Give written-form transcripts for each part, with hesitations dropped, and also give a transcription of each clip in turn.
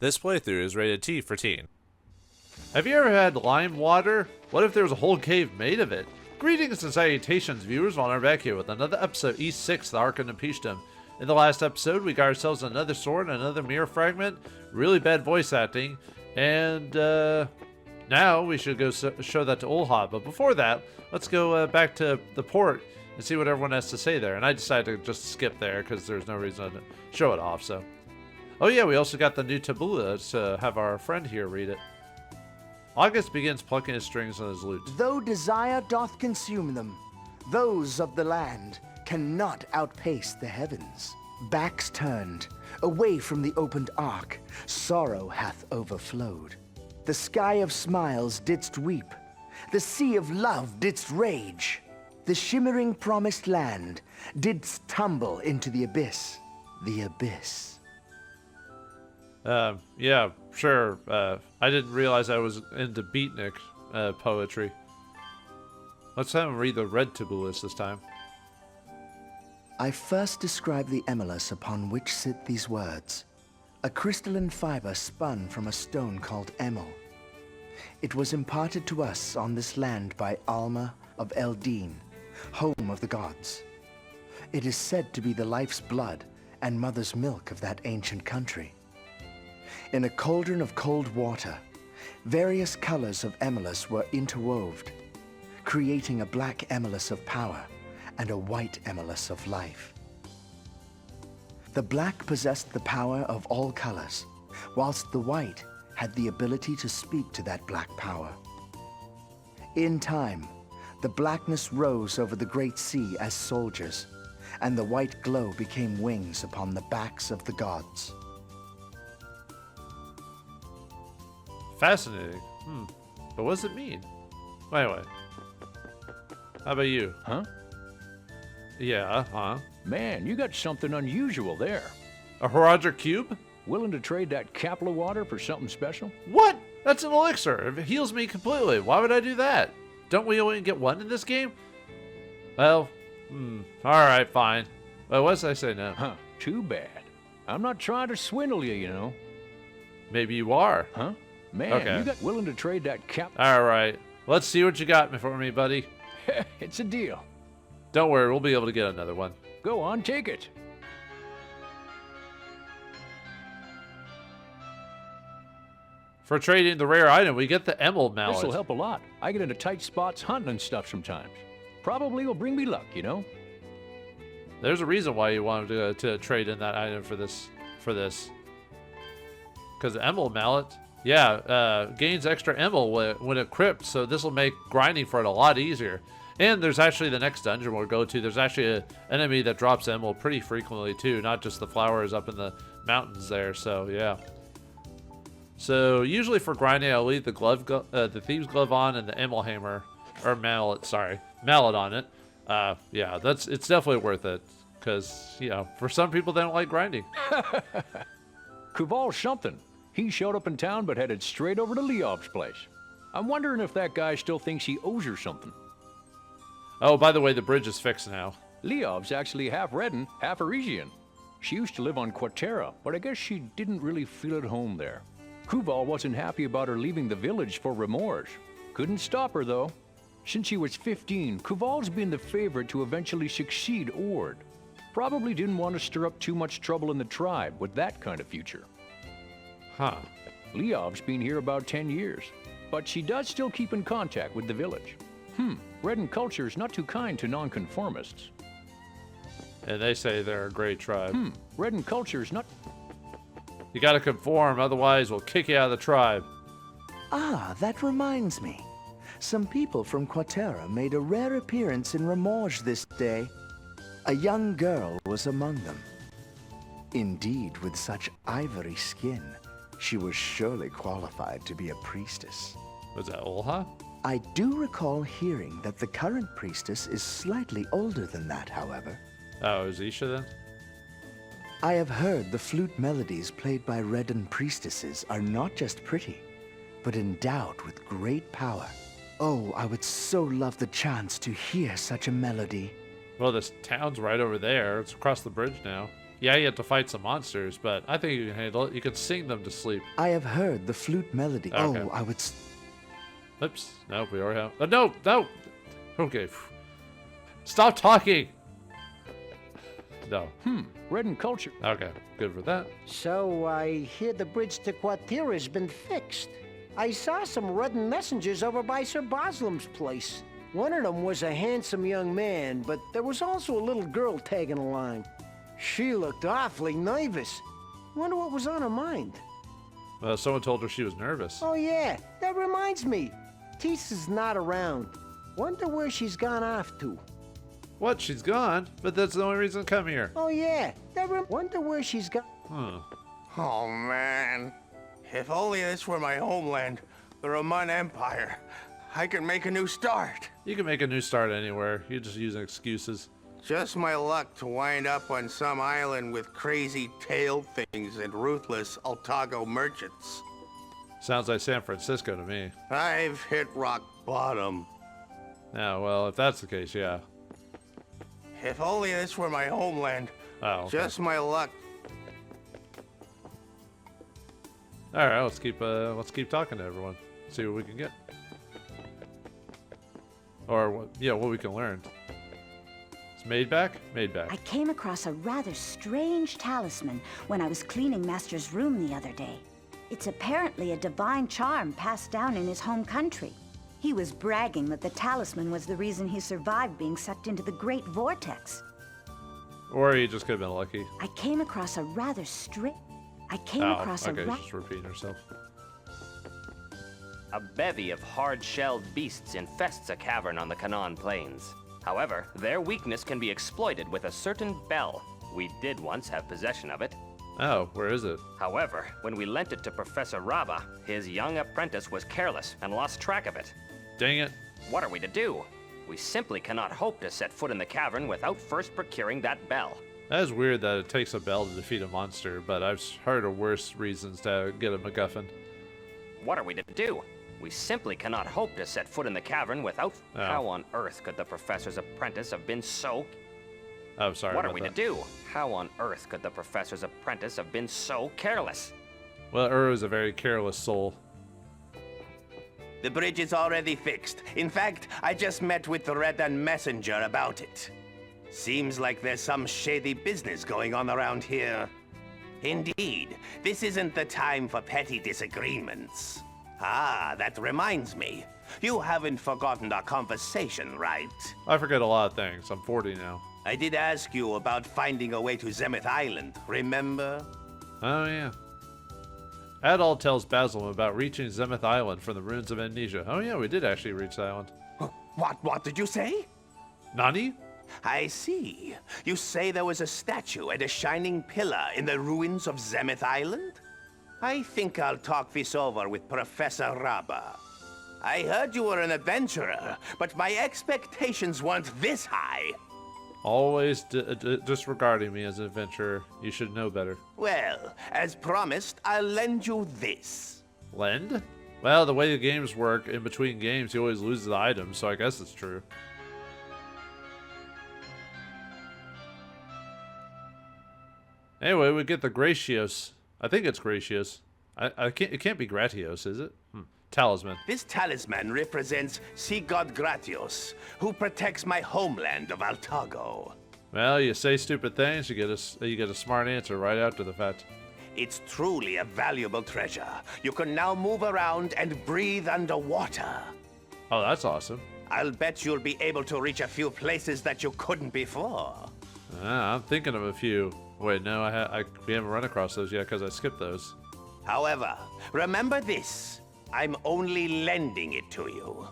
This playthrough is rated T for teen. Have you ever had lime water? What if there was a whole cave made of it? Greetings and salutations, viewers. Vauldemare back here with another episode, E6, the Ark of Napishtim. In the last episode, we got ourselves another sword, another mirror fragment, really bad voice acting, and now we should go show that to Olha. But before that, let's go back to the port and see what everyone has to say there. And I decided to just skip there because there's no reason to show it off. So, oh yeah, we also got the new tabula to have our friend here read it. August begins plucking his strings on his lute. Though desire doth consume them, those of the land cannot outpace the heavens. Backs turned, away from the opened ark, sorrow hath overflowed. The sky of smiles didst weep, the sea of love didst rage. The shimmering promised land didst tumble into the abyss, the abyss. Yeah, sure. I didn't realize I was into beatnik poetry. Let's have him read the red tabulus this time. I first describe the emulus upon which sit these words, a crystalline fiber spun from a stone called emul. It was imparted to us on this land by Alma of Eldin, home of the gods. It is said to be the life's blood and mother's milk of that ancient country. In a cauldron of cold water, various colors of emulus were interwoved, creating a black emulus of power and a white emulus of life. The black possessed the power of all colors, whilst the white had the ability to speak to that black power. In time, the blackness rose over the great sea as soldiers, and the white glow became wings upon the backs of the gods. Fascinating. But what does it mean? Anyway. How about you? Huh? Yeah, huh? Man, you got something unusual there. A Horadra cube? Willing to trade that capsule of water for something special? What? That's an elixir. It heals me completely. Why would I do that? Don't we only get one in this game? Well, alright, fine. Well, what did I say now? Huh, too bad. I'm not trying to swindle you, you know. Maybe you are. Huh? Man, Okay. you got willing to trade that Alright. Let's see what you got for me, buddy. It's a deal. Don't worry, we'll be able to get another one. Go on, take it. For trading the rare item, we get the emerald mallet. This'll help a lot. I get into tight spots hunting and stuff sometimes. Probably will bring me luck, you know? There's a reason why you wanted to trade in that item for this. Because the emerald mallet, yeah, gains extra emerald when equipped, so this will make grinding for it a lot easier. And there's actually the next dungeon we'll go to. There's actually an enemy that drops emerald pretty frequently too, not just the flowers up in the mountains there. So yeah. So usually for grinding, I'll leave the thieves glove on and the emerald hammer or mallet. Sorry, mallet on it. Yeah, it's definitely worth it because for some people they don't like grinding. Kuval's something. He showed up in town but headed straight over to Leov's place. I'm wondering if that guy still thinks he owes her something. Oh, by the way, the bridge is fixed now. Leov's actually half Redden, half Arisian. She used to live on Quatera, but I guess she didn't really feel at home there. Kuval wasn't happy about her leaving the village for Remorge. Couldn't stop her, though. Since she was 15, Kuval's been the favorite to eventually succeed Ord. Probably didn't want to stir up too much trouble in the tribe with that kind of future. Huh. Leov's been here about 10 years, but she does still keep in contact with the village. Redden culture's not too kind to nonconformists. And they say they're a great tribe. Redden culture's not... You gotta conform, otherwise we'll kick you out of the tribe. Ah, that reminds me. Some people from Quatera made a rare appearance in Remorge this day. A young girl was among them. Indeed, with such ivory skin, she was surely qualified to be a priestess. Was that Olha? I do recall hearing that the current priestess is slightly older than that, however. Oh, is Isha then? I have heard the flute melodies played by Redden priestesses are not just pretty, but endowed with great power. Oh, I would so love the chance to hear such a melody. Well, this town's right over there. It's across the bridge now. Yeah, you have to fight some monsters, but I think you can handle it. You can sing them to sleep. I have heard the flute melody. Okay. Oh, I would... Oops. No, we already have... no, no! Okay. Stop talking! No. Redden culture. Okay, good for that. So I hear the bridge to Quatera has been fixed. I saw some Rudden messengers over by Sir Boslam's place. One of them was a handsome young man, but there was also a little girl tagging along. She looked awfully nervous. Wonder what was on her mind. Someone told her she was nervous. Oh yeah, that reminds me. Tisa's not around. Wonder where she's gone off to. What? She's gone? But that's the only reason to come here. Oh yeah, wonder where she's gone. Huh. Oh, man. If only this were my homeland, the Roman Empire. I could make a new start. You can make a new start anywhere. You're just using excuses. Just my luck to wind up on some island with crazy tailed things and ruthless Altago merchants. Sounds like San Francisco to me. I've hit rock bottom. Yeah, well, if that's the case, yeah. If only this were my homeland. Oh, okay. Just my luck. All right, let's keep talking to everyone. See what we can get, or what we can learn. It's made back. I came across a rather strange talisman when I was cleaning Master's room the other day. It's apparently a divine charm passed down in his home country. He was bragging that the talisman was the reason he survived being sucked into the Great Vortex. Or he just could have been lucky. I came across a rather strange... Okay, just repeating herself. A bevy of hard-shelled beasts infests a cavern on the Canaan Plains. However, their weakness can be exploited with a certain bell. We did once have possession of it. Oh, where is it? However, when we lent it to Professor Raba, his young apprentice was careless and lost track of it. Dang it. What are we to do? We simply cannot hope to set foot in the cavern without first procuring that bell. That is weird that it takes a bell to defeat a monster, but I've heard of worse reasons to get a MacGuffin. What are we to do? We simply cannot hope to set foot in the cavern without... Oh. How on earth could the Professor's apprentice have been so... Oh, sorry What about are we that. to do? How on earth could the Professor's apprentice have been so careless? Well, Uru is a very careless soul. The bridge is already fixed. In fact, I just met with the Redden messenger about it. Seems like there's some shady business going on around here. Indeed, this isn't the time for petty disagreements. Ah, that reminds me. You haven't forgotten our conversation, right? I forget a lot of things. I'm 40 now. I did ask you about finding a way to Zemeth Island, remember? Oh, yeah. Adol tells Baslam about reaching Zemeth Island from the ruins of Amnesia. Oh, yeah, we did actually reach the island. What did you say? Nani? I see. You say there was a statue and a shining pillar in the ruins of Zemeth Island? I think I'll talk this over with Professor Raba. I heard you were an adventurer, but my expectations weren't this high. Always disregarding me as an adventurer. You should know better. Well, as promised, I'll lend you this. Lend? Well, the way the games work, in between games, he always loses the items, so I guess it's true. Anyway, we get the Gratios. I think it's Gratios. It can't be Gratios, is it? Talisman. This talisman represents Sea God Gratios, who protects my homeland of Altago. Well, you say stupid things, you get a smart answer right after the fact. It's truly a valuable treasure. You can now move around and breathe underwater. Oh, that's awesome. I'll bet you'll be able to reach a few places that you couldn't before. I'm thinking of a few. Wait, no, we haven't run across those yet because I skipped those. However, remember this. I'm only lending it to you.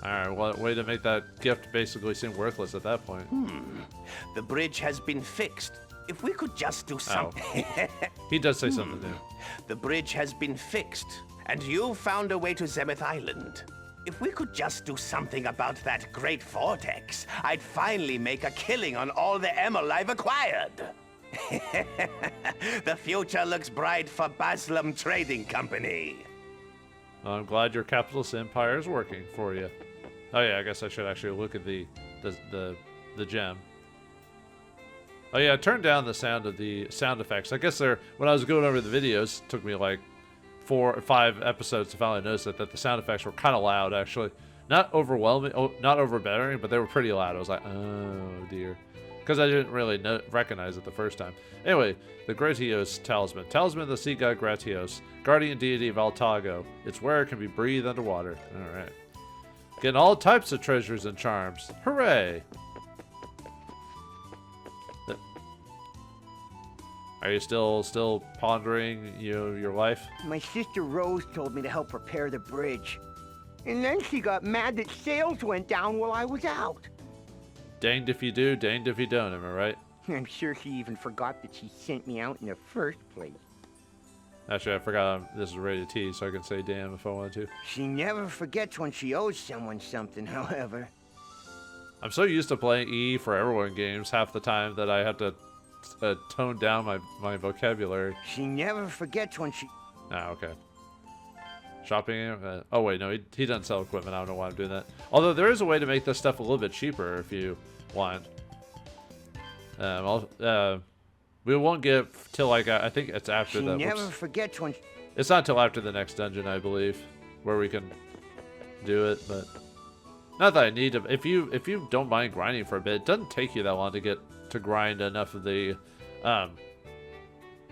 Alright, well, way to make that gift basically seem worthless at that point. The bridge has been fixed. If we could just do something. He does say something new. The bridge has been fixed, and you found a way to Zemeth Island. If we could just do something about that great vortex, I'd finally make a killing on all the Emil I've acquired. The future looks bright for Baslam Trading Company. Well, I'm glad your capitalist empire is working for you. Oh yeah, I guess I should actually look at the gem. Oh yeah, I turned down the sound of the sound effects. I guess when I was going over the videos, it took me like 4 or 5 episodes to finally notice that the sound effects were kind of loud, actually. Not overwhelming, not overbearing, but they were pretty loud. I was like, oh dear. Because I didn't really recognize it the first time. Anyway, the Gratios Talisman. Talisman of the sea god Gratios. Guardian deity of Altago. Its wearer can be breathed underwater. Alright. Getting all types of treasures and charms. Hooray! Are you still pondering your life? My sister Rose told me to help repair the bridge. And then she got mad that sales went down while I was out. Danged if you do, danged if you don't, am I right? I'm sure she even forgot that she sent me out in the first place. Actually, I forgot this is rated T, so I can say damn if I wanted to. She never forgets when she owes someone something, however. I'm so used to playing E for everyone games half the time that I have to tone down my vocabulary. She never forgets when she... Ah, okay. Shopping. Oh wait, no, he doesn't sell equipment. I don't know why I'm doing that. Although there is a way to make this stuff a little bit cheaper if you want. We won't get till like I think it's after she the. Never forgets when. It's not till after the next dungeon, I believe, where we can do it. But not that I need to. If you don't mind grinding for a bit, it doesn't take you that long to get to grind enough of the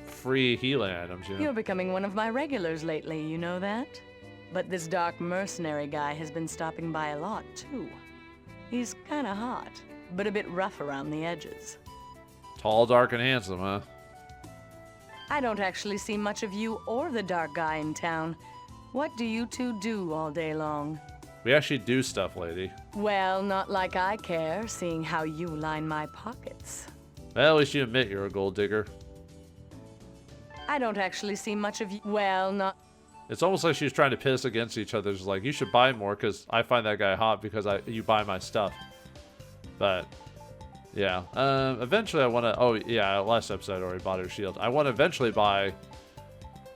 free healing items. You know? You're becoming one of my regulars lately. You know that. But this dark mercenary guy has been stopping by a lot too. He's kind of hot, but a bit rough around the edges. Tall, dark, and handsome, huh? I don't actually see much of you or the dark guy in town. What do you two do all day long? We actually do stuff, lady. Well, not like I care, seeing how you line my pockets. Well, at least you admit you're a gold digger. I don't actually see much of you. Well, not... It's almost like she's trying to piss against each other. It's like, you should buy more because I find that guy hot because you buy my stuff. But... yeah, eventually I want to, oh yeah, last episode I already bought her shield. I want to eventually buy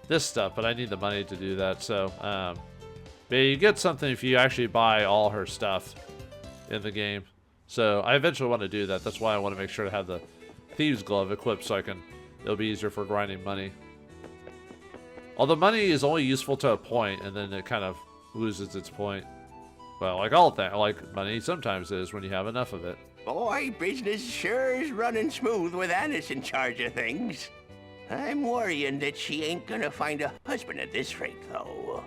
this stuff, but I need the money to do that, so, but you get something if you actually buy all her stuff in the game. So I eventually want to do that. That's why I want to make sure to have the Thieves Glove equipped so it'll be easier for grinding money. Although money is only useful to a point, and then it kind of loses its point. Well, like all that, like money sometimes is when you have enough of it. Boy, business sure is running smooth with Annis in charge of things. I'm worrying that she ain't gonna find a husband at this rate, though.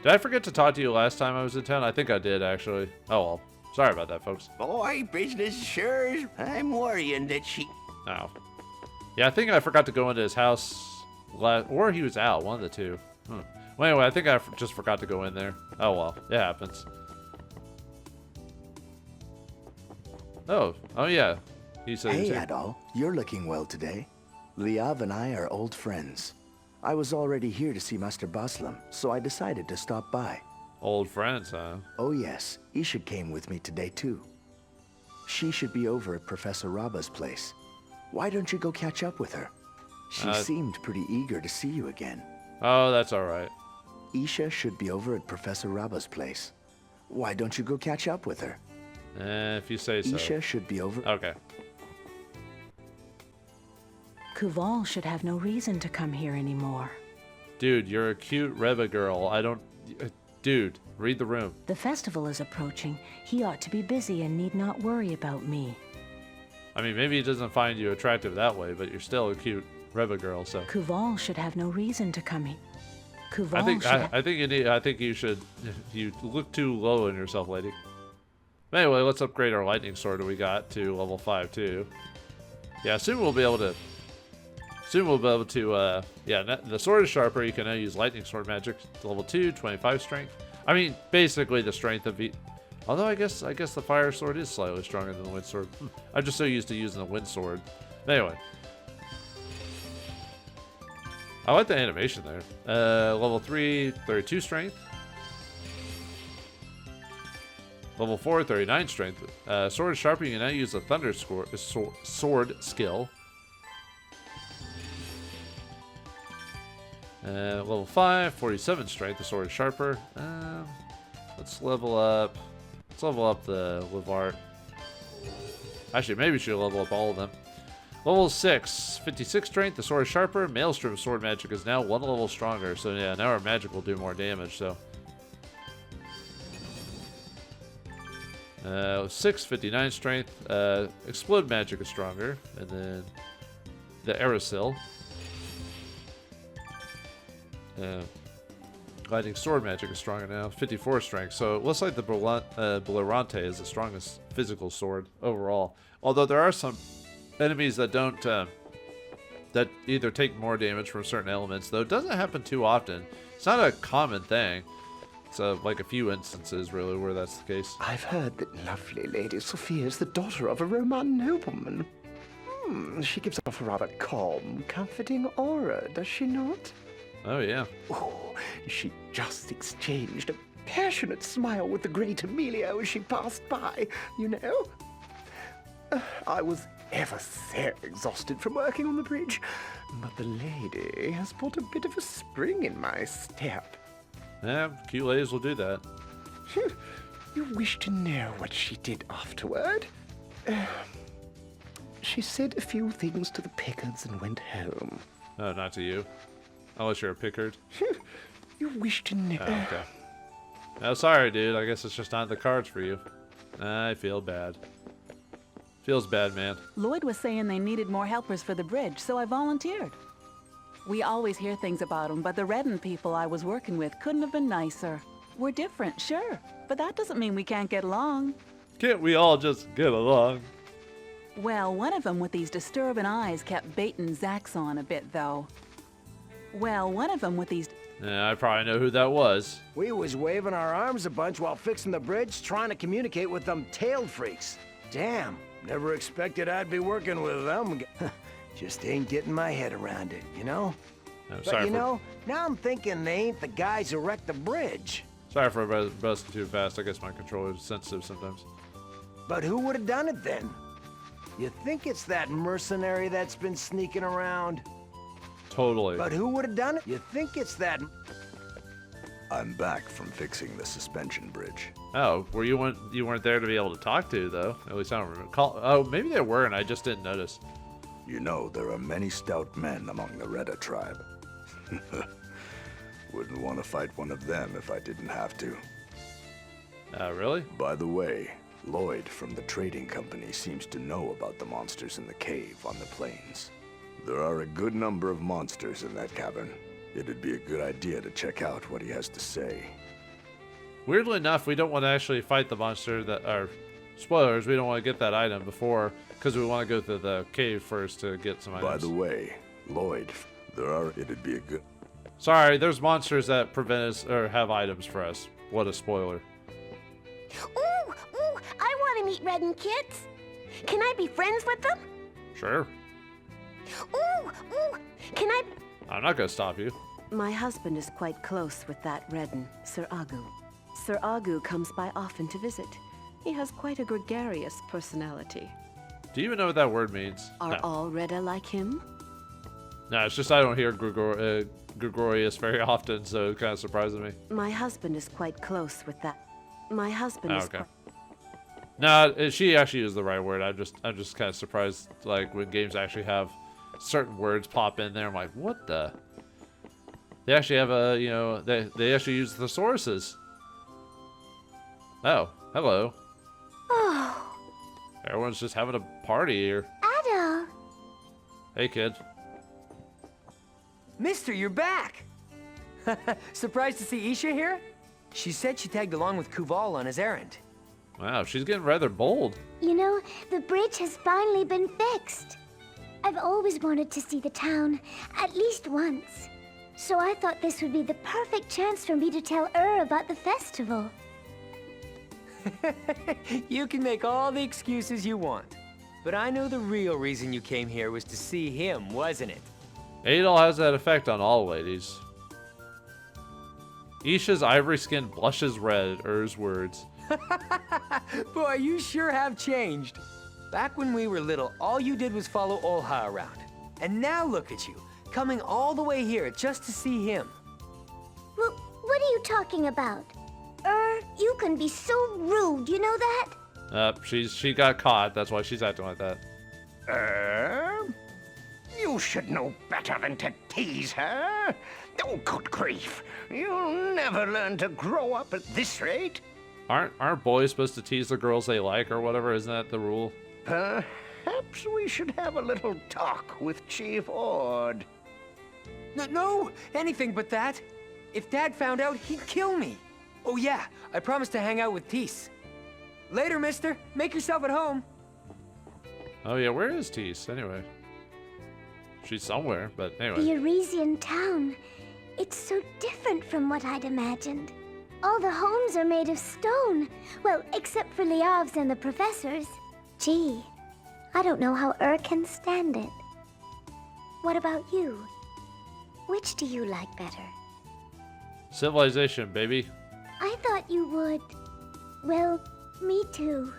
Did I forget to talk to you last time I was in town? I think I did, actually. Oh, well. Sorry about that, folks. Boy, business sure is... I'm worrying that she... Oh. Yeah, I think I forgot to go into his house or he was out, one of the two. Well, anyway, I think I just forgot to go in there. Oh, well. It happens. Oh yeah. He said. Hey, Adol, you're looking well today. Liav and I are old friends. I was already here to see Master Baslam, so I decided to stop by. Old friends, huh? Oh yes, Isha came with me today too. She should be over at Professor Raba's place. Why don't you go catch up with her? She seemed pretty eager to see you again. Oh, that's all right. Isha should be over at Professor Raba's place. Why don't you go catch up with her? If you say so. Isha should be over. Okay. Kuval should have no reason to come here anymore. Dude, you're a cute Reba girl. Dude, read the room. The festival is approaching. He ought to be busy and need not worry about me. I mean, maybe he doesn't find you attractive that way, but you're still a cute Reba girl, so. Kuval should have no reason to come here. I think you should. You look too low on yourself, lady. Anyway, let's upgrade our lightning sword that we got to level 5 too. Yeah, soon we'll be able to. Yeah, the sword is sharper. You can now use lightning sword magic. Level 2, 25 strength. I mean, basically the strength of each. Although I guess the fire sword is slightly stronger than the wind sword. I'm just so used to using the wind sword. Anyway. I like the animation there. Level 3, 32 strength. Level 4, 39 strength. Sword sharper, you can now use the thunder sword skill. Level 5, 47 strength. The sword is sharper. Let's level up. Let's level up the Levart. Actually, maybe we should level up all of them. Level 6, 56 strength, the sword is sharper. Maelstrom sword magic is now 1 level stronger. So yeah, now our magic will do more damage, so. 6, 59 strength. Explode magic is stronger. And then the Aerosil. Lightning sword magic is stronger now. 54 strength. So it looks like the Blerante is the strongest physical sword overall. Although there are some enemies that don't, that either take more damage from certain elements, though it doesn't happen too often. It's not a common thing. It's like a few instances, really, where that's the case. I've heard that lovely Lady Sophia is the daughter of a Roman nobleman. She gives off a rather calm, comforting aura, does she not? Oh, yeah. Oh, she just exchanged a passionate smile with the great Emilio as she passed by, you know? I was ever so exhausted from working on the bridge, but the lady has put a bit of a spring in my step. Yeah, cute ladies will do that. You wish to know what she did afterward? She said a few things to the Pickards and went home. Oh, not to you. Unless you're a Pickard. You wish to know... Oh, okay. Oh, sorry, dude. I guess it's just not in the cards for you. I feel bad. Feels bad, man. Lloyd was saying they needed more helpers for the bridge, so I volunteered. We always hear things about them, but the Redden people I was working with couldn't have been nicer. We're different, sure, but that doesn't mean we can't get along. Can't we all just get along? Well, one of them with these disturbing eyes kept baiting Zaxxon a bit, though. Yeah, I probably know who that was. We was waving our arms a bunch while fixing the bridge, trying to communicate with them tailed freaks. Damn, never expected I'd be working with them. Just ain't getting my head around it, you know? But you know, now I'm thinking they ain't the guys who wrecked the bridge. Sorry for busting too fast. I guess my controller is sensitive sometimes. But who would have done it then? You think it's that mercenary that's been sneaking around? Totally. But who would have done it? You think it's that... I'm back from fixing the suspension bridge. Oh, you weren't there to be able to talk to, though. At least I don't remember. Oh, maybe they were, and I just didn't notice. You know, there are many stout men among the Redda tribe. Wouldn't want to fight one of them if I didn't have to. Really? By the way, Lloyd from the trading company seems to know about the monsters in the cave on the plains. There are a good number of monsters in that cavern. It'd be a good idea to check out what he has to say. Weirdly enough, we don't want to actually fight the monster that are... Spoilers, we don't want to get that item before, because we want to go to the cave first to get some items. By the way, Lloyd, it'd be a good... Sorry, there's monsters that prevent us, or have items for us. What a spoiler. Ooh, I want to meet Redden kids. Can I be friends with them? Sure. Ooh, can I... I'm not going to stop you. My husband is quite close with that Redden, Sir Agu. Sir Agu comes by often to visit. He has quite a gregarious personality. Do you even know what that word means? Are all Redda like him? No, it's just I don't hear gregarious very often, so it kind of surprises me. My husband is quite close with that. My husband is okay. No, she actually used the right word. I'm just kind of surprised, like, when games actually have certain words pop in there. I'm like, what the? They actually have a, you know, they actually use thesauruses. Oh, hello. Oh. Everyone's just having a party here. Adol. Hey, kid. Mister, you're back! Surprised to see Isha here? She said she tagged along with Kuval on his errand. Wow, she's getting rather bold. You know, the bridge has finally been fixed. I've always wanted to see the town, at least once. So I thought this would be the perfect chance for me to tell about the festival. You can make all the excuses you want. But I know the real reason you came here was to see him, wasn't it? Adol has that effect on all ladies. Isha's ivory skin blushes red, Ur's words. Boy, you sure have changed. Back when we were little, all you did was follow Olha around. And now look at you, coming all the way here just to see him. Well, what are you talking about? You can be so rude, you know that? She got caught, that's why she's acting like that. You should know better than to tease her. Oh, good grief. You'll never learn to grow up at this rate. Aren't boys supposed to tease the girls they like or whatever? Isn't that the rule? Perhaps we should have a little talk with Chief Ord. No, anything but that. If Dad found out, he'd kill me. Oh yeah, I promised to hang out with Tis. Later, mister. Make yourself at home. Oh yeah, where is Tis anyway? She's somewhere, but anyway. The Arisian town. It's so different from what I'd imagined. All the homes are made of stone. Well, except for Liav's and the professors. Gee, I don't know how can stand it. What about you? Which do you like better? Civilization, baby. I thought you would. Well, me too.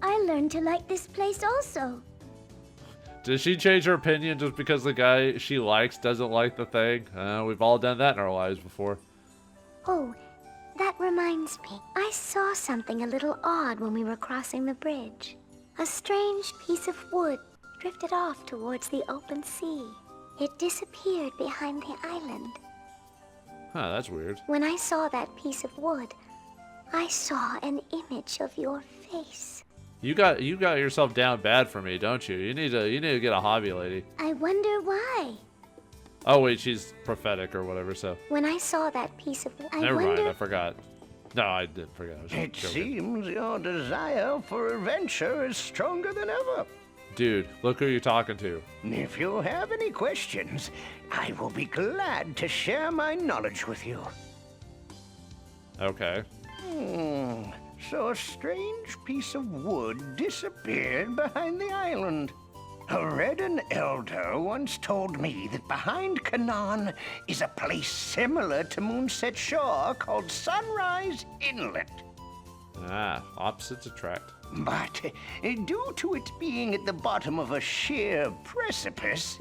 I learned to like this place also. Did she change her opinion just because the guy she likes doesn't like the thing? We've all done that in our lives before. Oh, that reminds me. I saw something a little odd when we were crossing the bridge. A strange piece of wood drifted off towards the open sea. It disappeared behind the island. Huh, that's weird. When I saw that piece of wood, I saw an image of your face. You got yourself down bad for me, don't you? You need to get a hobby, lady. I wonder why. Oh wait, she's prophetic or whatever. So when I saw that piece of wood, never mind, I forgot. No, I didn't forget. It seems your desire for adventure is stronger than ever. Dude, look who you're talking to. If you have any questions, I will be glad to share my knowledge with you. Okay. So a strange piece of wood disappeared behind the island. A Redden elder once told me that behind Canaan is a place similar to Moonset Shore called Sunrise Inlet. Ah, opposites attract. But due to it being at the bottom of a sheer precipice,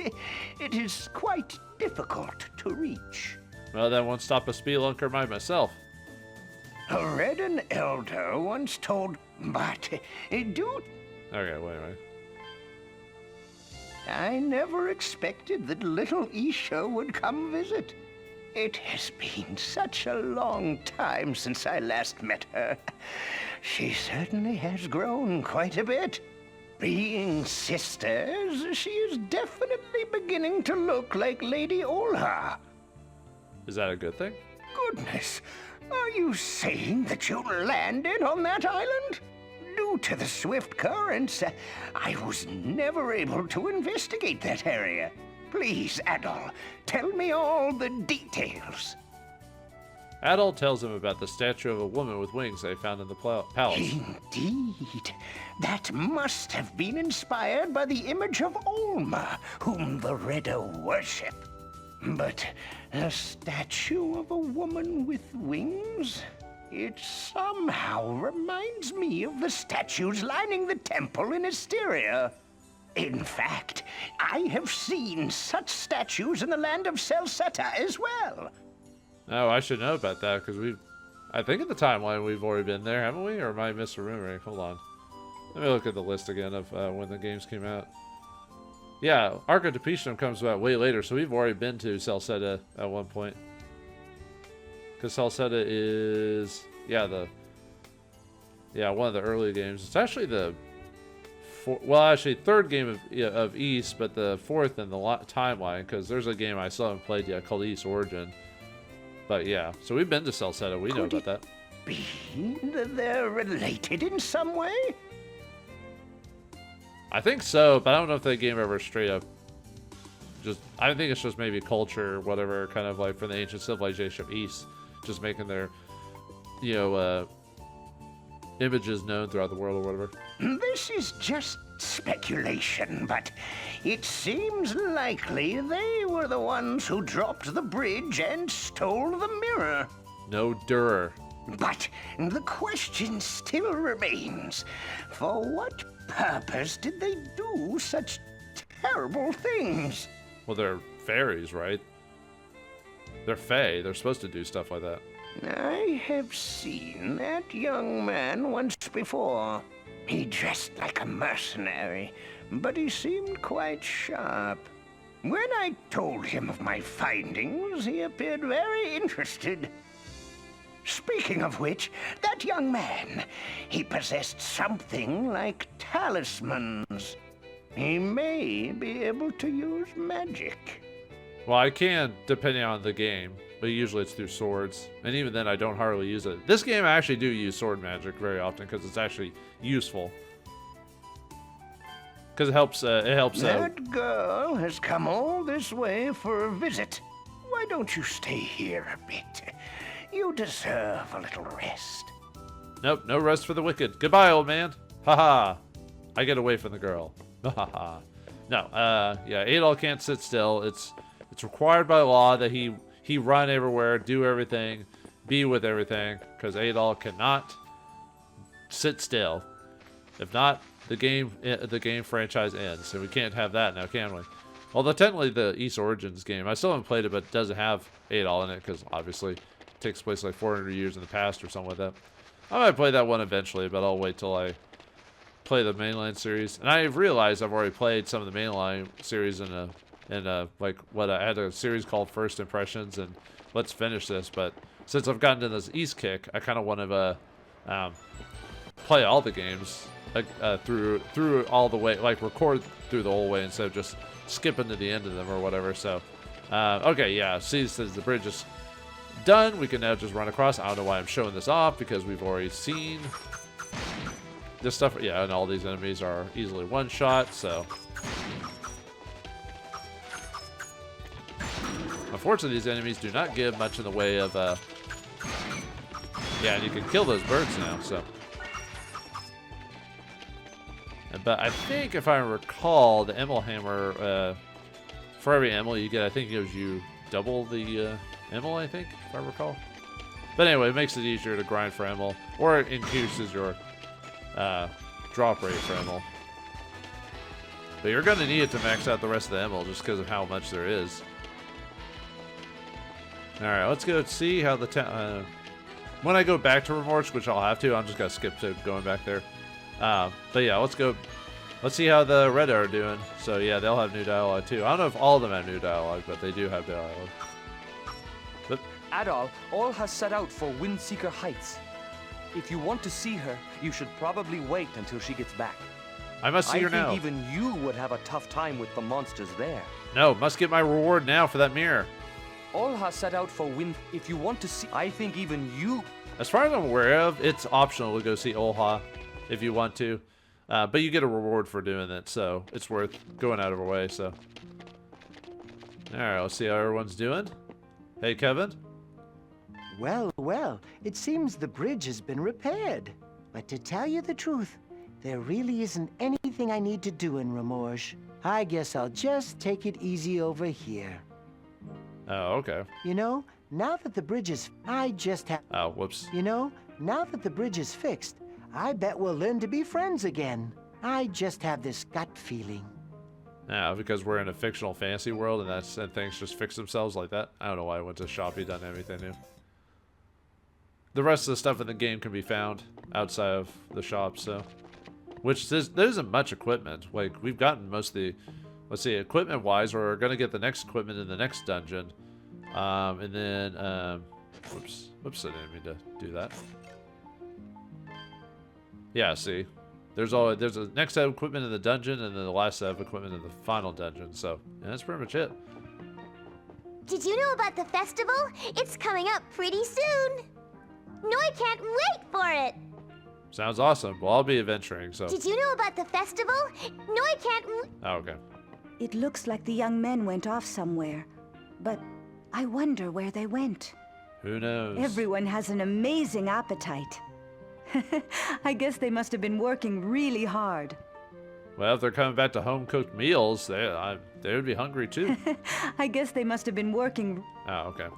it is quite difficult to reach. Well, that won't stop a spelunker myself. A Redden elder once told, but due... Okay, wait. I never expected that little Isha would come visit. It has been such a long time since I last met her. She certainly has grown quite a bit. Being sisters, she is definitely beginning to look like Lady Olha. Is that a good thing? Goodness, are you saying that you landed on that island? Due to the swift currents, I was never able to investigate that area. Please, Adol, tell me all the details. Adol tells him about the statue of a woman with wings they found in the palace. Indeed. That must have been inspired by the image of Olma, whom the Redda worship. But a statue of a woman with wings? It somehow reminds me of the statues lining the temple in Asteria. In fact, I have seen such statues in the land of Celseta as well. Oh, I should know about that, because I think in the timeline we've already been there, haven't we? Or am I misremembering? Hold on. Let me look at the list again of when the games came out. Yeah, Ark of Napishtim comes out way later, so we've already been to Celseta at one point. Because Celseta is, one of the early games. It's actually the third game of East, but the fourth in the timeline, because there's a game I still haven't played yet called East Origin. But yeah, so we've been to Celseta. We know about that. Be that they're related in some way? I think so, but I don't know if that game ever straight up I think it's just maybe culture or whatever, kind of like from the ancient civilization of East, just making their, images known throughout the world or whatever. This is just speculation, but it seems likely they were the ones who dropped the bridge and stole the mirror. No Durer. But the question still remains. For what purpose did they do such terrible things? Well, they're fairies, right? They're fae. They're supposed to do stuff like that. I have seen that young man once before. He dressed like a mercenary, but he seemed quite sharp. When I told him of my findings, he appeared very interested. Speaking of which, that young man, he possessed something like talismans. He may be able to use magic. Well, I can, depending on the game, but usually it's through swords. And even then, I don't hardly use it. This game, I actually do use sword magic very often because it's actually useful. Because it helps. That girl has come all this way for a visit. Why don't you stay here a bit? You deserve a little rest. Nope, no rest for the wicked. Goodbye, old man. Haha. I get away from the girl. Haha. No, yeah, Adol can't sit still. It's required by law that he run everywhere, do everything, be with everything, because Adol cannot sit still. If not, the game franchise ends, and we can't have that now, can we? Although technically the East Origins game, I still haven't played it, but it doesn't have Adol in it, because obviously it takes place like 400 years in the past or something like that. I might play that one eventually, but I'll wait till I play the mainline series. And I've realized I've already played some of the mainline series in like what I had a series called First Impressions and Let's Finish This. But since I've gotten to this East kick, I kind of want to play all the games through all the way, like record through the whole way instead of just skipping to the end of them or whatever. So okay, yeah. See, since the bridge is done, we can now just run across. I don't know why I'm showing this off because we've already seen this stuff. Yeah, and all these enemies are easily one shot. So unfortunately, these enemies do not give much in the way of yeah, and you can kill those birds now. So, but I think if I recall, the Emil hammer, for every Emil you get, I think it gives you double the Emil, I think, if I recall. But anyway, it makes it easier to grind for Emil, or it increases your drop rate for Emil. But you're going to need it to max out the rest of the Emil just because of how much there is. Alright, let's go see how the when I go back to Remorse, which I'll have to, I'm just going to skip to going back there. But yeah, let's go. Let's see how the Red are doing. So yeah, they'll have new dialogue too. I don't know if all of them have new dialogue, but they do have dialogue. But Adol, all has set out for Windseeker Heights. If you want to see her, you should probably wait until she gets back. I must see her now. I think even you would have a tough time with the monsters there. No, must get my reward now for that mirror. All has set out for Wind. If you want to see, I think even you. As far as I'm aware of, it's optional to go see Olha if you want to, but you get a reward for doing it, so it's worth going out of our way. So, all right, let's see how everyone's doing. Hey, Kevin. Well, well, it seems the bridge has been repaired. But to tell you the truth, there really isn't anything I need to do in Remorge. I guess I'll just take it easy over here. Oh, okay. You know, now that the bridge is... I just have... Oh, whoops. You know, now that the bridge is fixed, I bet we'll learn to be friends again. I just have this gut feeling. Yeah, because we're in a fictional fantasy world and things just fix themselves like that. I don't know why I went to Shopee, done anything new. The rest of the stuff in the game can be found outside of the shop, so... Which, there isn't much equipment. Like, we've gotten most of the... Let's see, equipment-wise, we're going to get the next equipment in the next dungeon. And then... whoops, I didn't mean to do that. Yeah, see. There's a next set of equipment in the dungeon, and then the last set of equipment in the final dungeon. So, yeah, that's pretty much it. Did you know about the festival? It's coming up pretty soon. No, I can't wait for it. Sounds awesome. Well, I'll be adventuring, so... Did you know about the festival? No, I can't... Oh, okay. It looks like the young men went off somewhere, but I wonder where they went. Who knows? Everyone has an amazing appetite. I guess they must have been working really hard. Well, if they're coming back to home-cooked meals, they would be hungry too. I guess they must have been working... Oh, okay.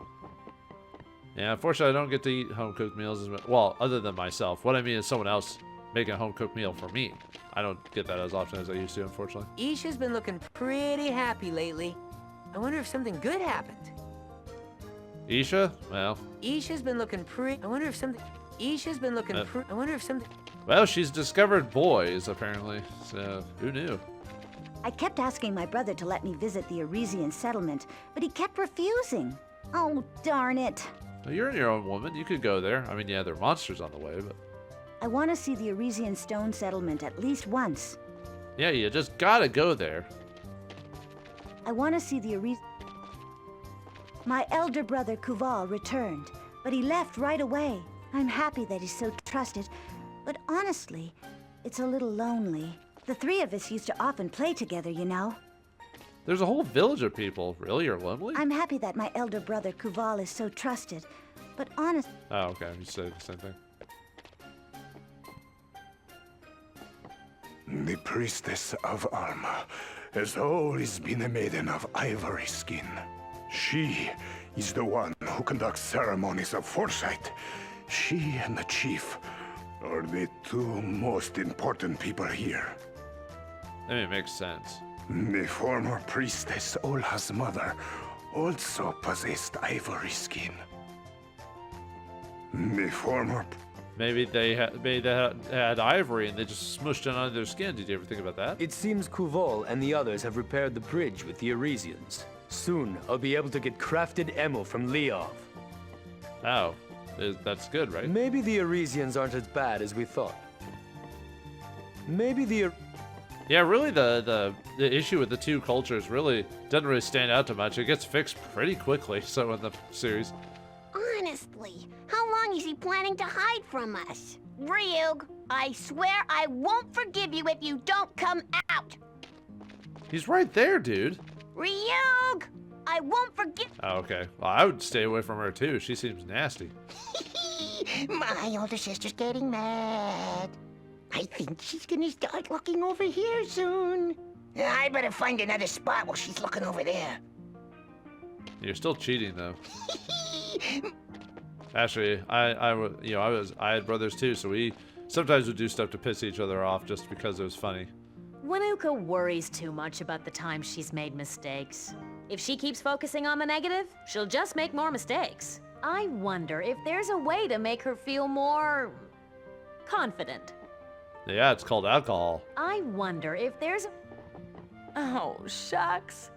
Yeah, unfortunately, I don't get to eat home-cooked meals as much. Well, other than myself. What I mean is someone else making a home-cooked meal for me. I don't get that as often as I used to, unfortunately. Isha's been looking pretty happy lately. I wonder if something good happened. Isha? Well... Isha's been looking pretty... I wonder if something... Isha's been looking pretty... I wonder if something... Well, she's discovered boys, apparently, so who knew? I kept asking my brother to let me visit the Arisian settlement, but he kept refusing. Oh, darn it. Well, you're your own woman. You could go there. I mean, yeah, there are monsters on the way, but... I want to see the Arisian stone settlement at least once. Yeah, you just gotta go there. I want to see the My elder brother Kuval returned, but he left right away. I'm happy that he's so trusted, but honestly, it's a little lonely. The three of us used to often play together, you know. There's a whole village of people. Really? You're lonely? I'm happy that my elder brother Kuval is so trusted, but honest... Oh, okay. You said the same thing. The priestess of Alma has always been a maiden of ivory skin. She is the one who conducts ceremonies of foresight. She and the chief are the two most important people here. I mean, it makes sense. The former priestess Olha's mother also possessed ivory skin. The former... Maybe they had ivory and they just smushed it onto their skin. Did you ever think about that? It seems Kuval and the others have repaired the bridge with the Arisians. Soon, I'll be able to get crafted Emil from Leov. Oh, that's good, right? Maybe the Arisians aren't as bad as we thought. Maybe the... Yeah, really, the issue with the two cultures really doesn't really stand out too much. It gets fixed pretty quickly, so in the series. Honestly, how long is he planning to hide from us? Ryug, I swear I won't forgive you if you don't come out. He's right there, dude. Ryug, I won't forgive... Oh, okay. Well, I would stay away from her, too. She seems nasty. My older sister's getting mad. I think she's gonna start looking over here soon. I better find another spot while she's looking over there. You're still cheating, though. Actually, I had brothers too, so we sometimes would do stuff to piss each other off just because it was funny. Winuka worries too much about the times she's made mistakes. If she keeps focusing on the negative, she'll just make more mistakes. I wonder if there's a way to make her feel more... confident. Yeah, it's called alcohol. I wonder if there's... Oh, shucks.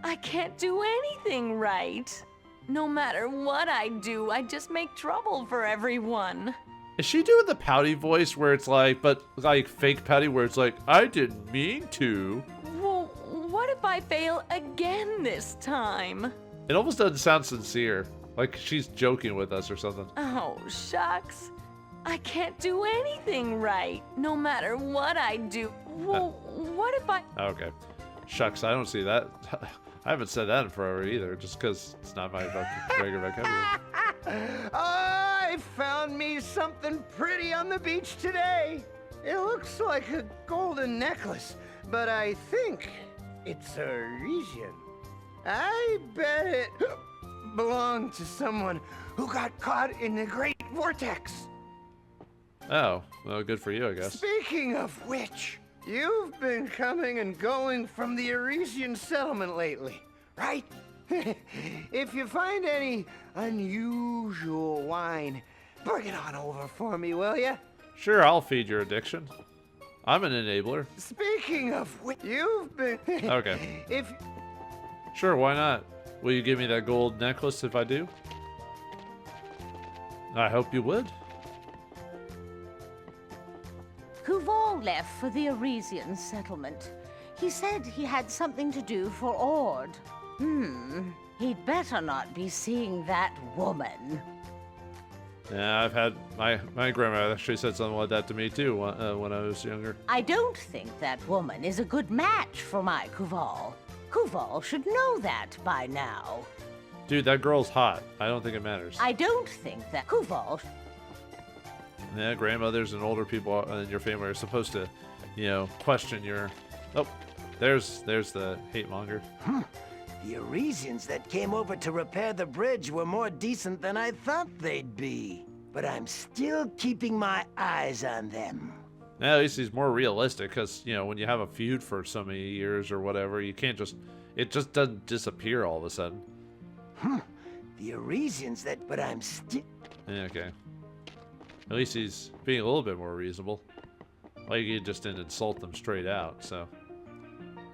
I can't do anything right. No matter what I do, I just make trouble for everyone. Is she doing the pouty voice where it's like, but like fake pouty where it's like, I didn't mean to? Well, what if I fail again this time? It almost doesn't sound sincere. Like she's joking with us or something. Oh, shucks. I can't do anything right, no matter what I do. Well, what if I... Okay. Shucks, I don't see that. I haven't said that in forever either, just because it's not my regular vocabulary. I found me something pretty on the beach today. It looks like a golden necklace, but I think it's a Arisian. I bet it belonged to someone who got caught in the Great Vortex. Oh, well, good for you, I guess. Speaking of which, you've been coming and going from the Arisian settlement lately, right? If you find any unusual wine, bring it on over for me, will ya? Sure, I'll feed your addiction. I'm an enabler. Speaking of which, you've been... Okay. If... Sure, why not? Will you give me that gold necklace if I do? I hope you would. Kuval left for the Arisian settlement. He said he had something to do for Ord. He'd better not be seeing that woman. Yeah, I've had... My grandma actually said something like that to me too when I was younger. I don't think that woman is a good match for my Kuval. Kuval should know that by now. Dude, that girl's hot. I don't think it matters. I don't think that Kuval... Yeah, grandmothers and older people in your family are supposed to, question your... Oh, there's the hate monger. The Arisians that came over to repair the bridge were more decent than I thought they'd be. But I'm still keeping my eyes on them. Yeah, at least he's more realistic, because, when you have a feud for so many years or whatever, you can't just... It just doesn't disappear all of a sudden. The Arisians that... But I'm still... Yeah, okay. At least he's being a little bit more reasonable. Like he just didn't insult them straight out, so.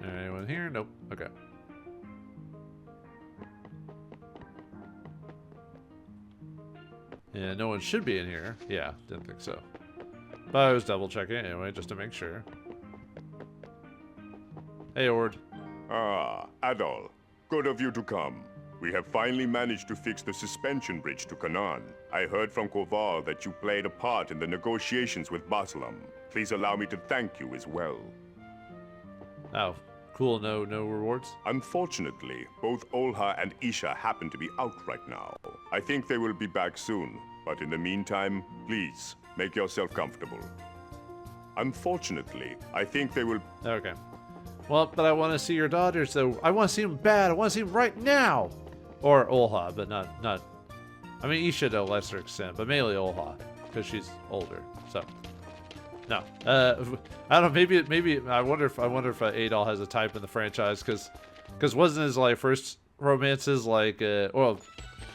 Anyone here? Nope. Okay. Yeah, no one should be in here. Yeah, didn't think so. But I was double checking anyway, just to make sure. Hey, Ord. Ah, Adol. Good of you to come. We have finally managed to fix the suspension bridge to Canaan. I heard from Koval that you played a part in the negotiations with Baslam. Please allow me to thank you as well. Oh, cool. No rewards? Unfortunately, both Olha and Isha happen to be out right now. I think they will be back soon, but in the meantime, please, make yourself comfortable. Unfortunately, I think they will... Okay. Well, but I want to see your daughters, though. I want to see them bad. I want to see them right now. Or Olha, but not... I mean, Isha to a lesser extent, but mainly Olha, because she's older, so... No. I don't know, maybe I wonder if Adol has a type in the franchise, because wasn't his, like, first romances, like, well,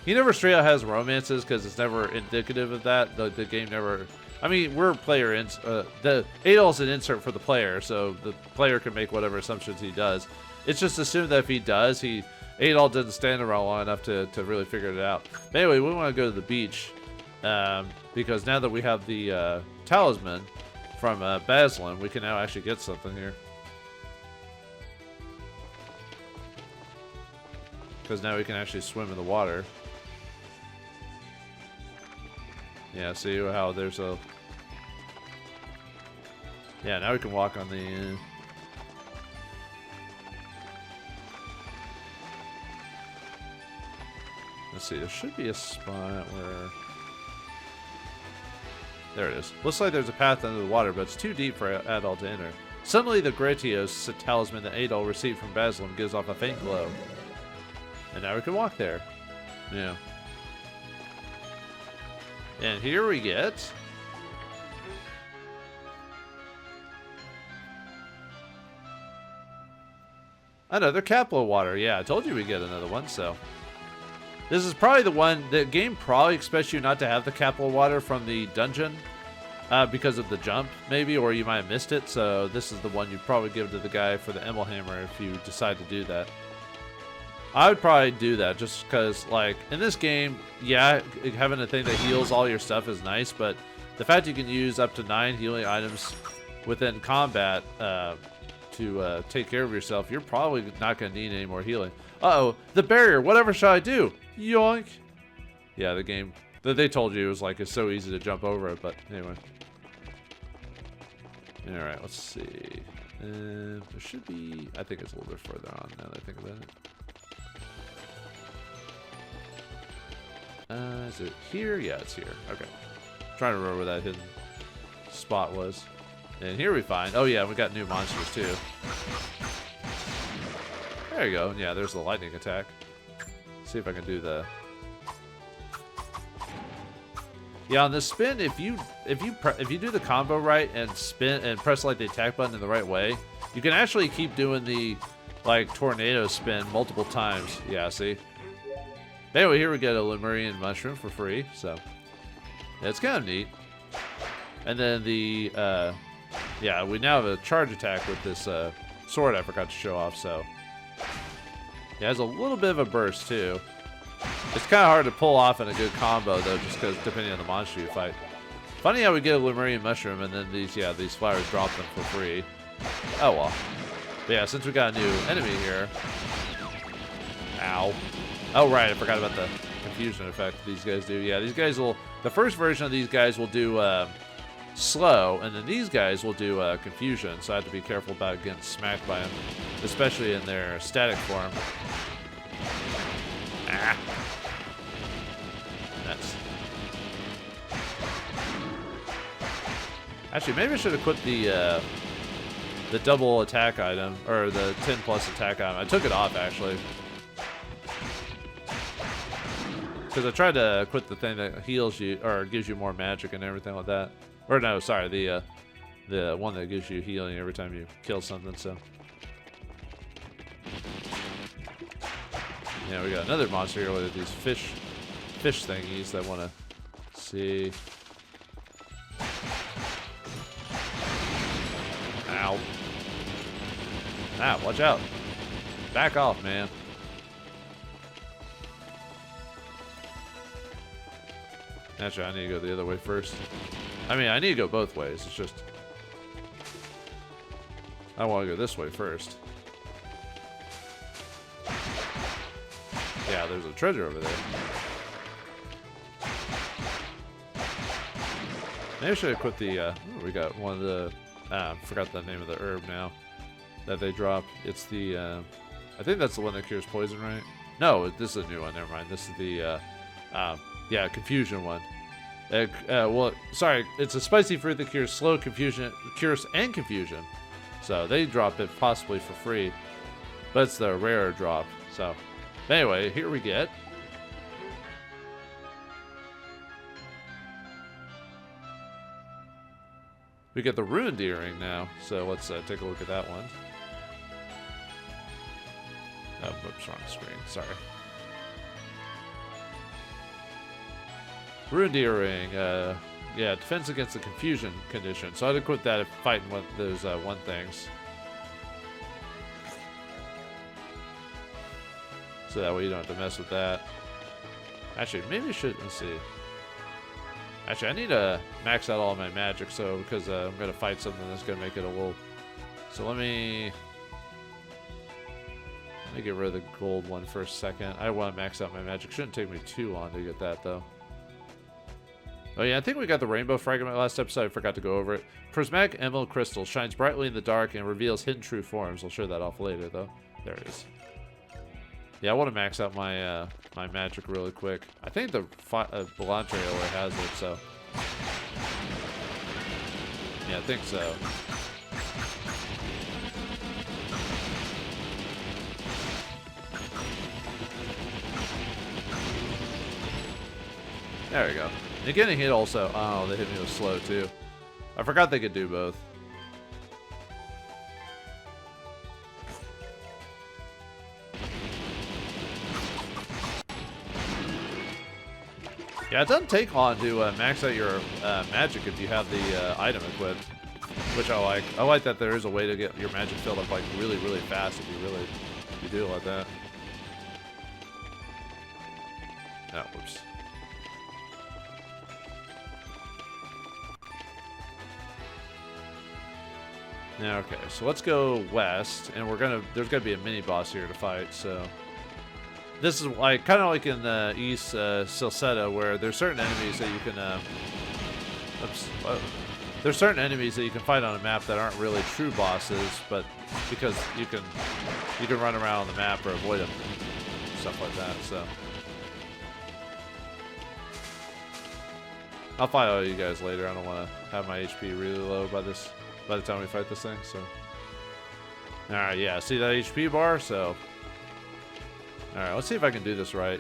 he never straight out has romances, because it's never indicative of that. The game never... I mean, we're player the Adol's an insert for the player, so the player can make whatever assumptions he does. It's just assumed that if he does, Adol didn't stand around long enough to really figure it out. But anyway, we want to go to the beach, because now that we have the talisman from Baslam, we can now actually get something here. Because now we can actually swim in the water. Yeah, see how there's a... Yeah, now we can walk on the... Let's see, there should be a spot where... There it is. Looks like there's a path under the water, but it's too deep for Adol to enter. Suddenly, the Gratios talisman that Adol received from Baslam gives off a faint glow. And now we can walk there. Yeah. And here we get... another Capilla water. Yeah, I told you we'd get another one, so... This is probably the one... The game probably expects you not to have the Capilla water from the dungeon. Because of the jump, maybe, or you might have missed it. So this is the one you'd probably give to the guy for the Emerald Hammer if you decide to do that. I would probably do that just because, like, in this game, yeah, having a thing that heals all your stuff is nice, but the fact you can use up to 9 healing items within combat to take care of yourself, you're probably not going to need any more healing. Uh-oh, the barrier, whatever shall I do? Yoink. Yeah, the game, they told you it was like, it's so easy to jump over it, but anyway. Alright, let's see. There should be, I think it's a little bit further on now that I think about it. Is it here? Yeah, it's here. Okay. Trying to remember where that hidden spot was. And here we find... Oh, yeah, we got new monsters, too. There you go. Yeah, there's the lightning attack. Let's see if I can do the... Yeah, on the spin, if you do the combo right and spin and press like the attack button in the right way, you can actually keep doing the like tornado spin multiple times. Yeah, see? Anyway, here we get a Lemurian mushroom for free, so it's kind of neat. And then the yeah, we now have a charge attack with this sword I forgot to show off, so yeah, it has a little bit of a burst too. It's kind of hard to pull off in a good combo though, just because depending on the monster you fight. Funny how we get a Lemurian mushroom and then these flowers drop them for free. Oh well. But yeah, since we got a new enemy here. Ow. Oh right, I forgot about the confusion effect these guys do. Yeah, these guys will, the first version of these guys will do slow, and then these guys will do confusion, so I have to be careful about getting smacked by them, especially in their static form. Ah. That's... Actually, maybe I should have quit the double attack item, or the 10+ attack item. I took it off, actually. Because I tried to quit the thing that heals you, or gives you more magic and everything like that. Or no, sorry, the one that gives you healing every time you kill something, so. Yeah, we got another monster here with these fish thingies that want to see. Ow. Ah, watch out. Back off, man. Actually, I need to go the other way first. I mean, I need to go both ways. It's just... I want to go this way first. Yeah, there's a treasure over there. Maybe I should have quit the, we got one of the, forgot the name of the herb now that they drop. It's the, I think that's the one that cures poison, right? No, this is a new one, never mind. This is the, yeah, confusion one. Well, sorry, it's a spicy fruit that cures slow confusion, cures and confusion. So they drop it possibly for free, but it's the rarer drop. So anyway, here we get. We get the ruined earring now. So let's take a look at that one. Oh, oops, wrong screen. Sorry. Ruined earring. Yeah, defense against the confusion condition. So I'd equip that if fighting with those one things. So that way you don't have to mess with that. Actually, maybe I should, let's see. Actually, I need to max out all my magic, so because I'm going to fight something that's going to make it a little... So let me get rid of the gold one for a second. I want to max out my magic. Shouldn't take me too long to get that, though. Oh yeah, I think we got the rainbow fragment last episode. I forgot to go over it. Prismatic emerald crystal shines brightly in the dark and reveals hidden true forms. I'll show that off later, though. There it is. Yeah, I want to max out my my magic really quick. I think the Vauldemare already has it, so yeah, I think so. There we go. And getting hit also. Oh, they hit me with slow too. I forgot they could do both. Yeah, it doesn't take long to max out your magic if you have the item equipped, which I like. I like that there is a way to get your magic filled up like really, really fast if you do it like that. Oh, whoops. Now, okay, so let's go west, and there's gonna be a mini boss here to fight. So this is like kind of like in East Silseta, where there's certain enemies that you can. There's certain enemies that you can fight on a map that aren't really true bosses, but because you can run around on the map or avoid them, stuff like that. So I'll fight all you guys later. I don't want to have my HP really low by the time we fight this thing. So alright, yeah, see that HP bar? So alright, let's see if I can do this right.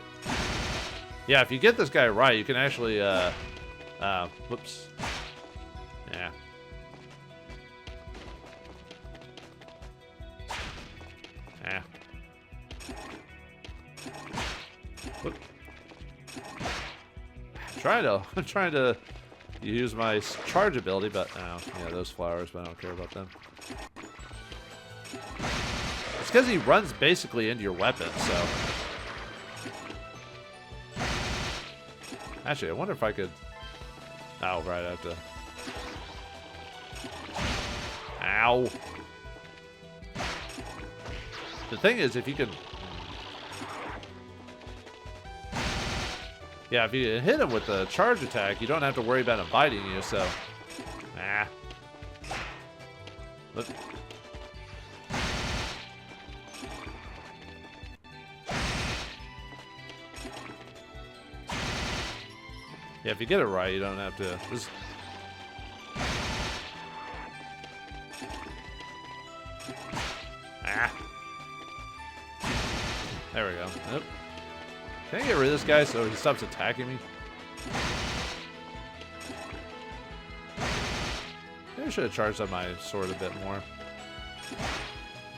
Yeah, if you get this guy right, you can actually whoops. Yeah. Yeah. Whoop. I'm trying to use my charge ability, but oh, yeah, those flowers, but I don't care about them. It's because he runs basically into your weapon, so. Actually, I wonder if I could. Oh, right, I have to. Ow. The thing is, if you can. Yeah, if you hit him with the charge attack, you don't have to worry about him biting you, so. Ah. Look. Yeah, if you get it right, you don't have to. Ah. There we go. Nope. Can I get rid of this guy so he stops attacking me? Maybe I should have charged up my sword a bit more.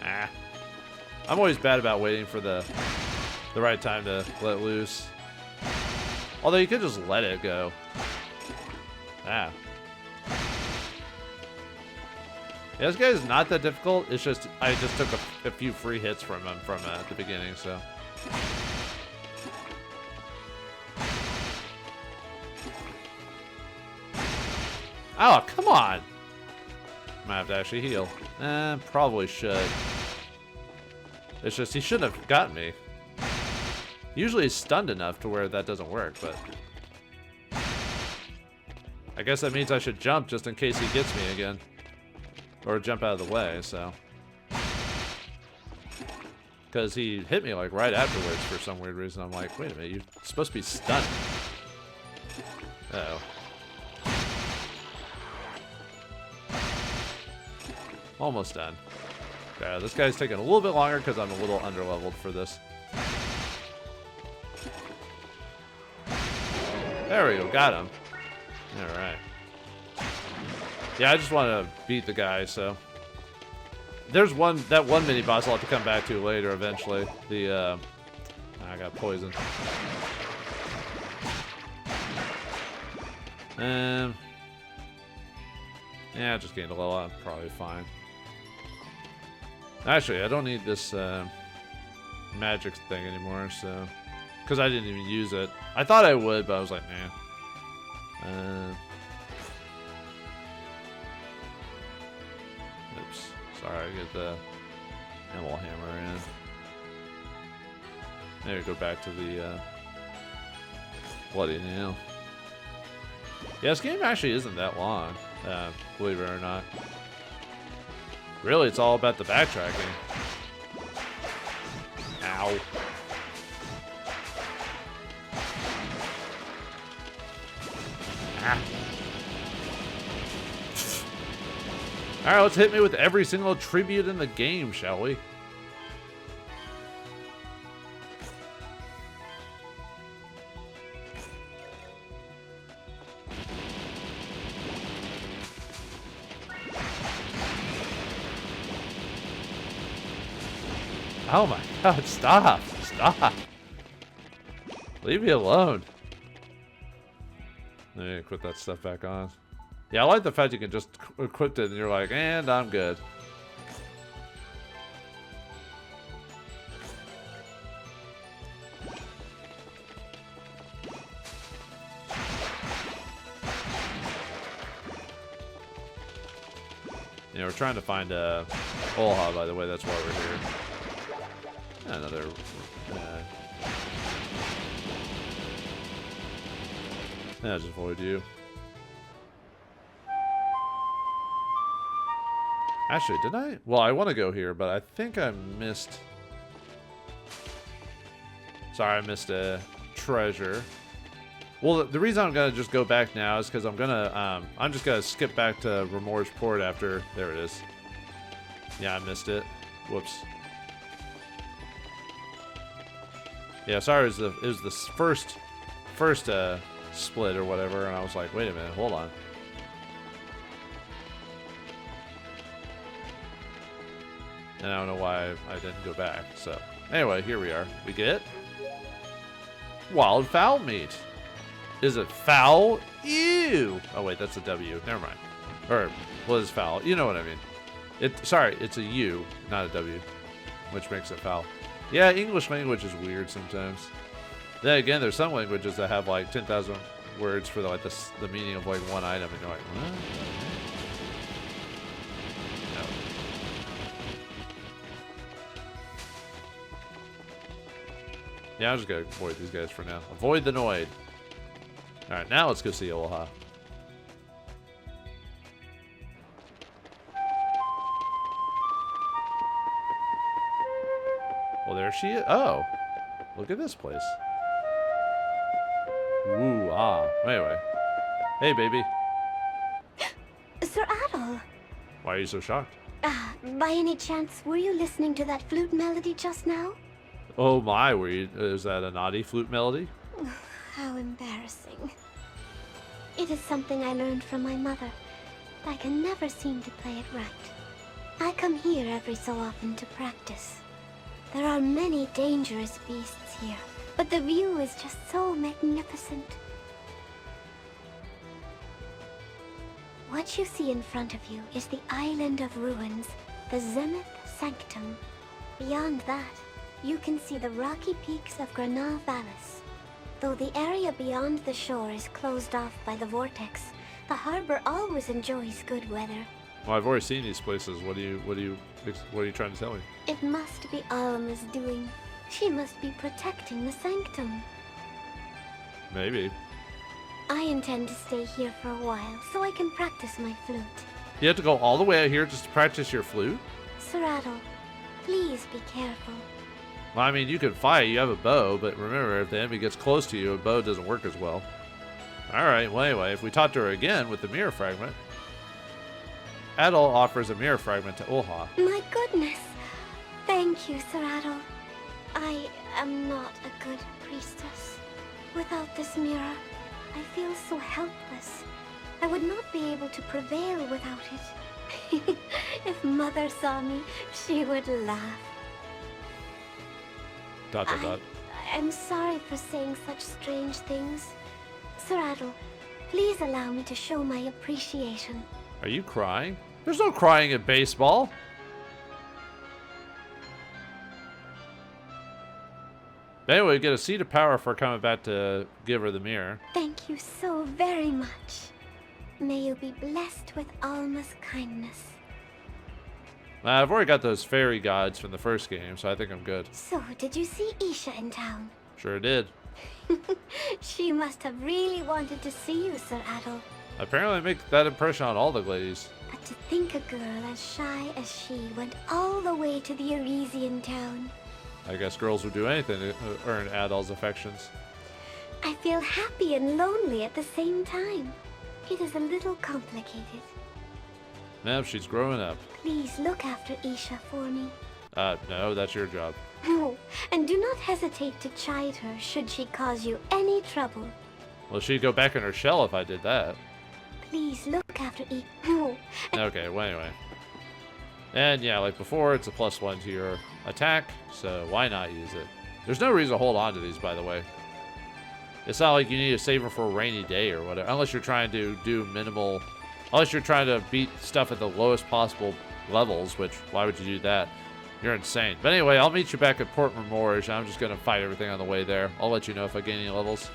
Ah. I'm always bad about waiting for the right time to let loose. Although you could just let it go. Ah. Yeah, this guy is not that difficult. It's just I just took a few free hits from him from at the beginning, so. Oh, come on! I might have to actually heal. Probably should. It's just he shouldn't have gotten me. Usually he's stunned enough to where that doesn't work, but I guess that means I should jump just in case he gets me again. Or jump out of the way, so. Because he hit me like right afterwards for some weird reason. I'm like, wait a minute, you're supposed to be stunned. Uh-oh. Almost done. Yeah, this guy's taking a little bit longer because I'm a little underleveled for this. There we go, got him. Alright. Yeah, I just want to beat the guy, so. There's that one mini boss I'll have to come back to later eventually. I got poisoned. Yeah, just gained a level. I'm probably fine. Actually, I don't need this magic thing anymore, so. Because I didn't even use it. I thought I would, but I was like, nah. Oops. Sorry, I get the Emil hammer in. Maybe go back to the bloody nail. Yeah, this game actually isn't that long, believe it or not. Really, it's all about the backtracking. Ow. Ah. Alright, let's hit me with every single tribute in the game, shall we? Oh my god, stop! Stop! Leave me alone. Let me put that stuff back on. Yeah, I like the fact you can just equip it and you're like, and I'm good. Yeah, we're trying to find Olha, by the way, that's why we're here. Another I'll just avoid you. Actually, did I? Well, I want to go here, but I think I missed. Sorry, I missed a treasure. Well, the reason I'm gonna just go back now is because I'm just gonna skip back to Remore's Port after. There it is. Yeah, I missed it. Whoops. Yeah, sorry. It was the first split or whatever, and I was like, wait a minute, hold on. And I don't know why I didn't go back. So anyway, here we are. We get wild fowl meat. Is it foul? Ew. Oh wait, that's a W. Never mind. Or what is foul? You know what I mean. Sorry, it's a U, not a W, which makes it foul. Yeah, English language is weird sometimes. Then again, there's some languages that have like 10,000 words for the meaning of like one item, and you're like, what? No. Yeah, I'm just gonna avoid these guys for now. Avoid the Noid. All right, now let's go see Olha. Well, there she is. Oh, look at this place. Ooh, ah. Anyway. Hey, baby. Sir Adol. Why are you so shocked? By any chance, were you listening to that flute melody just now? Oh my, is that a naughty flute melody? How embarrassing. It is something I learned from my mother. I can never seem to play it right. I come here every so often to practice. There are many dangerous beasts here, but the view is just so magnificent. What you see in front of you is the Island of Ruins, the Zenith Sanctum. Beyond that, you can see the rocky peaks of Granal Vallis. Though the area beyond the shore is closed off by the vortex, the harbor always enjoys good weather. Well, I've already seen these places. What are you trying to tell me? It must be Alma's doing. She must be protecting the sanctum. Maybe. I intend to stay here for a while, so I can practice my flute. You have to go all the way out here just to practice your flute? Sir Adol, please be careful. Well, I mean, you can fight. You have a bow, but remember, if the enemy gets close to you, a bow doesn't work as well. Alright, well anyway, if we talk to her again with the mirror fragment, Adol offers a mirror fragment to Olha. My goodness! Thank you, Sir Adol. I am not a good priestess. Without this mirror, I feel so helpless. I would not be able to prevail without it. If Mother saw me, she would laugh. ... I'm sorry for saying such strange things. Sir Adol, please allow me to show my appreciation. Are you crying? There's no crying in baseball. But anyway, we get a seat of power for coming back to give her the mirror. Thank you so very much. May you be blessed with Alma's kindness. I've already got those fairy gods from the first game, so I think I'm good. So, did you see Isha in town? Sure did. She must have really wanted to see you, Sir Adol. Apparently I make that impression on all the ladies. But to think a girl as shy as she went all the way to the Arisian town. I guess girls would do anything to earn Adol's affections. I feel happy and lonely at the same time. It is a little complicated. Ma'am, she's growing up. Please look after Isha for me. No, that's your job. Oh, and do not hesitate to chide her should she cause you any trouble. Well, she'd go back in her shell if I did that. Please look after Isha. Oh. Okay, well anyway. And yeah, like before, it's a +1 to your attack, so why not use it? There's no reason to hold on to these, by the way. It's not like you need to save her for a rainy day or whatever, unless you're trying to do minimal... Unless you're trying to beat stuff at the lowest possible levels, which, why would you do that? You're insane. But anyway, I'll meet you back at Port Memorial. I'm just going to fight everything on the way there. I'll let you know if I gain any levels.